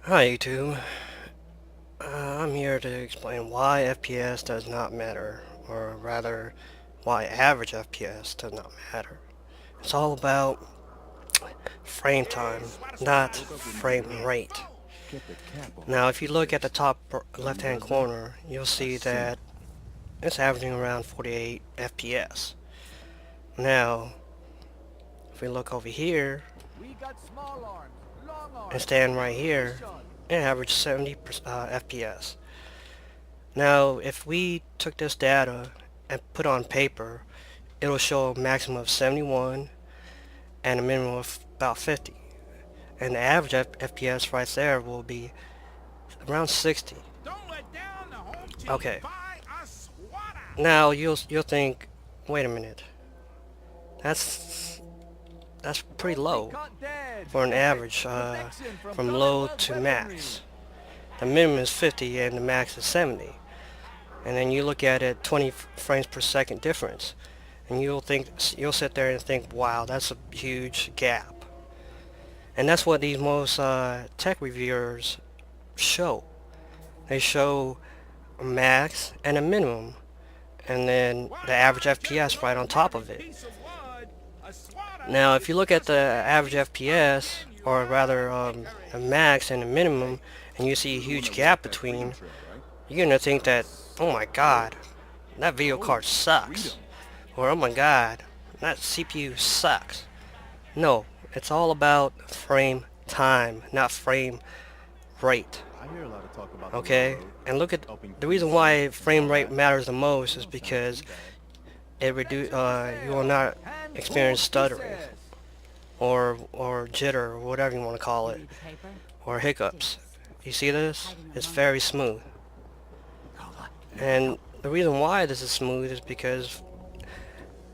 Hi YouTube. I'm here to explain why FPS does not matter, or rather, why average FPS does not matter. It's all about frame time, not frame rate. Now, if you look at the top left-hand corner, you'll see that it's averaging around 48 FPS. Now, if we look over here and stand right here, it averages 70 FPS. Now, if we took this data and put on paper, it'll show a maximum of 71 and a minimum of about 50. And the average FPS right there will be around 60. Okay. Now you'll think, wait a minute. That's that's pretty low for an average from low to max. The minimum is 50 and the max is 70. And then you look at it 20 frames per second difference. And you'll sit there and think, wow, that's a huge gap. And that's what these most tech reviewers show. They show a max and a minimum, and then the average FPS right on top of it. Now, if you look at the average FPS, or rather a max and a minimum, and you see a huge gap between, you're gonna think that, oh my god, that video card sucks. Or oh my god, that CPU sucks. No, it's all about frame time, not frame rate. Okay? And look at the reason why frame rate matters the most is because you will not experience stuttering or jitter or whatever you want to call it, or hiccups. You see this? It's very smooth. And the reason why this is smooth is because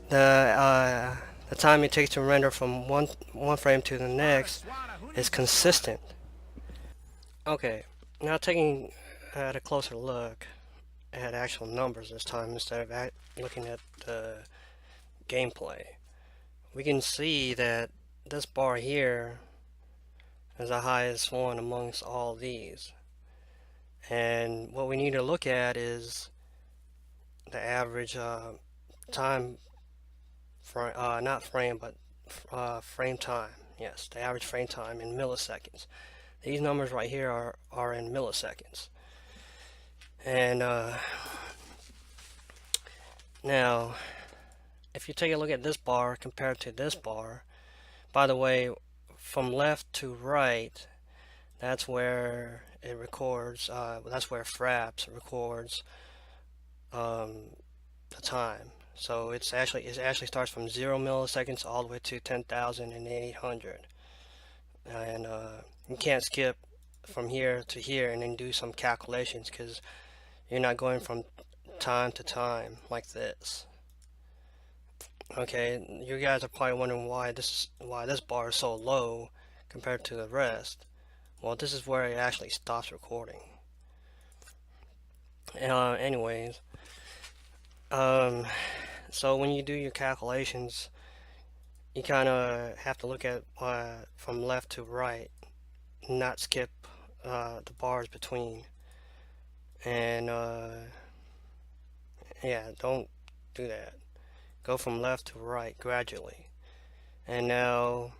the time it takes to render from one frame to the next is consistent. Okay, now taking a closer look at actual numbers this time instead of looking at the gameplay, we can see that this bar here is the highest one amongst all these. And what we need to look at is the average time, not frame, but frame time. Yes, the average frame time in milliseconds. These numbers right here are in milliseconds. And now, if you take a look at this bar compared to this bar, by the way, from left to right, that's where it records, that's where Fraps records the time. So it actually starts from 0 milliseconds all the way to 10,800. And you can't skip from here to here and then do some calculations because you're not going from time to time like this. Okay, you guys are probably wondering why this bar is so low compared to the rest. Well, this is where it actually stops recording. Anyways, so when you do your calculations, you kind of have to look at from left to right, not skip the bars between. And yeah, don't do that. Go from left to right gradually. And now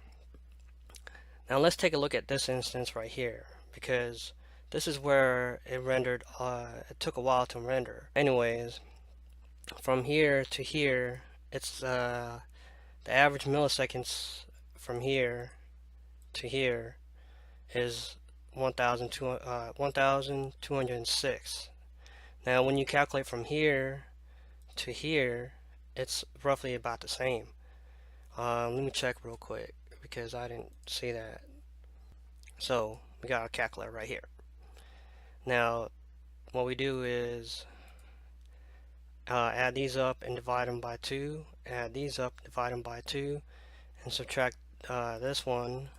let's take a look at this instance right here, because this is where it rendered, it took a while to render. Anyways, from here to here, it's the average milliseconds from here to here is 1,206. Now when you calculate from here to here, it's roughly about the same. Let me check real quick because I didn't see that. So we got our calculator right here. Now what we do is add these up and divide them by 2, add these up, divide them by 2, and subtract this one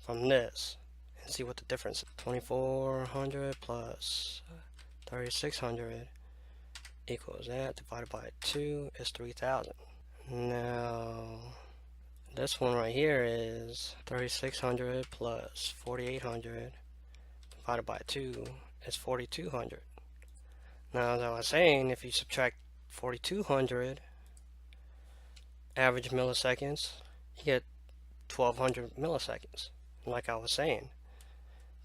from this and see what the difference is. 2400 plus 3600 equals that, divided by 2 is 3000. Now this one right here is 3600 plus 4800 divided by 2 is 4200. Now, as I was saying, if you subtract 4200 average milliseconds, you get 1200 milliseconds. Like I was saying,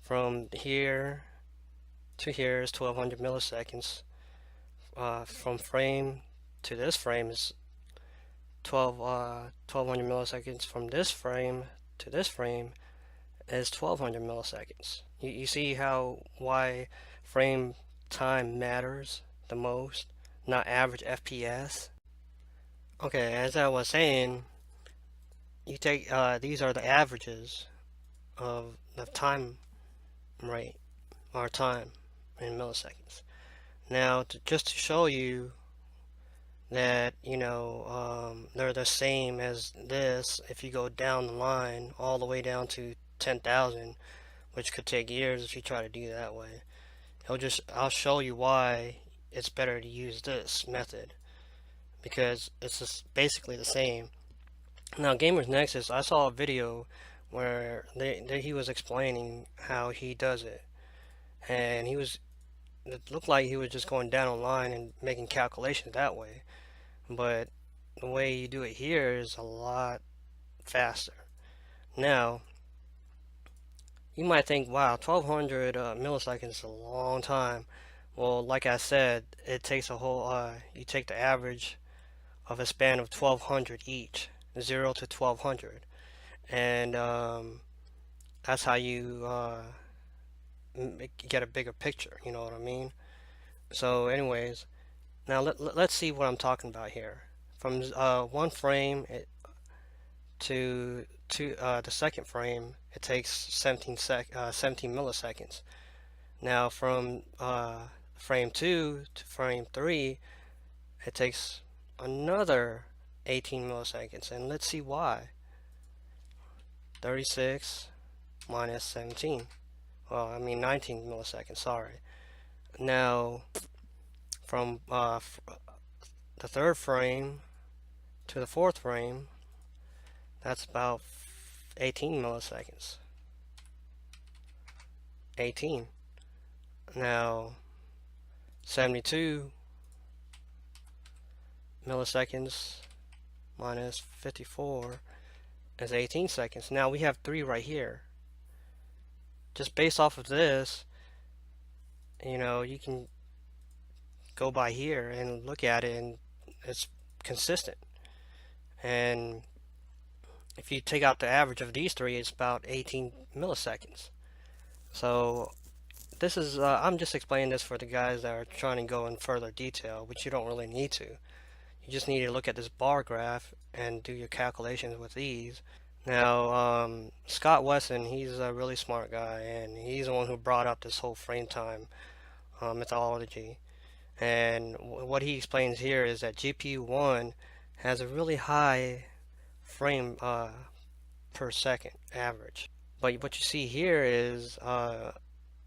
from here to here is 1200 milliseconds. From frame to this frame is 1200 milliseconds. From this frame to this frame is 1200 milliseconds. You see why frame time matters the most, not average FPS. Okay, as I was saying, you take these are the averages of the time rate or time in milliseconds. Now, just to show you that they're the same as this, if you go down the line all the way down to 10,000, which could take years if you try to do it that way, I'll show you why it's better to use this method, because it's just basically the same. Now, Gamers Nexus, I saw a video where he was explaining how he does it, and it looked like he was just going down a line and making calculations that way, but the way you do it here is a lot faster. Now, you might think, wow, 1200 milliseconds is a long time. Well, like I said, it takes a whole, you take the average of a span of 1200 each, 0 to 1200, and that's how you get a bigger picture, you know what I mean? So anyways, now let's see what I'm talking about here. From one frame to the second frame, it takes 17 milliseconds. Now from frame 2 to frame 3, it takes another 18 milliseconds, and let's see why. 36 minus 17. Well, I mean 19 milliseconds, sorry. Now, from the third frame to the fourth frame, that's about 18 milliseconds. 18. Now, 72 milliseconds minus 54 is 18 seconds. Now we have 3 right here. Just based off of this, you can go by here and look at it, and it's consistent. And if you take out the average of these 3, it's about 18 milliseconds. So this is I'm just explaining this for the guys that are trying to go in further detail, which you don't really need to. You just need to look at this bar graph and do your calculations with these. Now, Scott Wesson, he's a really smart guy, and he's the one who brought up this whole frame time methodology. And what he explains here is that GPU 1 has a really high frame per second average. But what you see here is a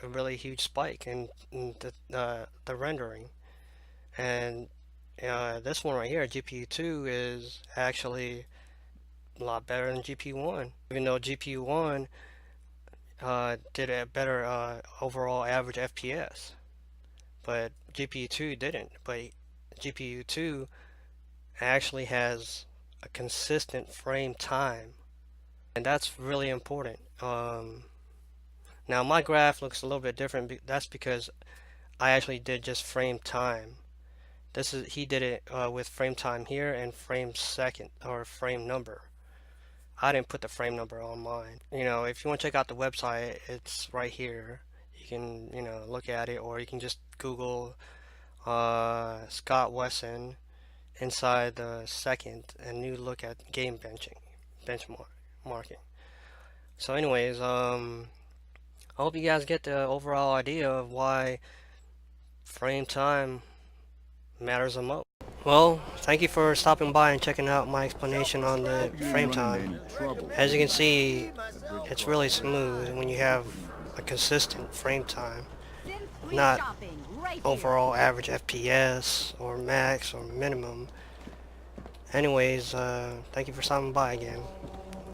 really huge spike in the rendering. And this one right here, GPU 2, is actually a lot better than GPU 1, even though GPU 1 did a better overall average FPS, but GPU 2 didn't. But GPU 2 actually has a consistent frame time, and that's really important. Now my graph looks a little bit different. That's because I actually did just frame time. He did it with frame time here and frame second, or frame number. I didn't put the frame number on mine. If you want to check out the website, it's right here. You can look at it, or you can just Google Scott Wesson inside the second, and you look at game benchmarking. So anyways, I hope you guys get the overall idea of why frame time matters the most. Well, thank you for stopping by and checking out my explanation on the frame time. As you can see, it's really smooth when you have a consistent frame time, not overall average FPS or max or minimum. Anyways, thank you for stopping by again.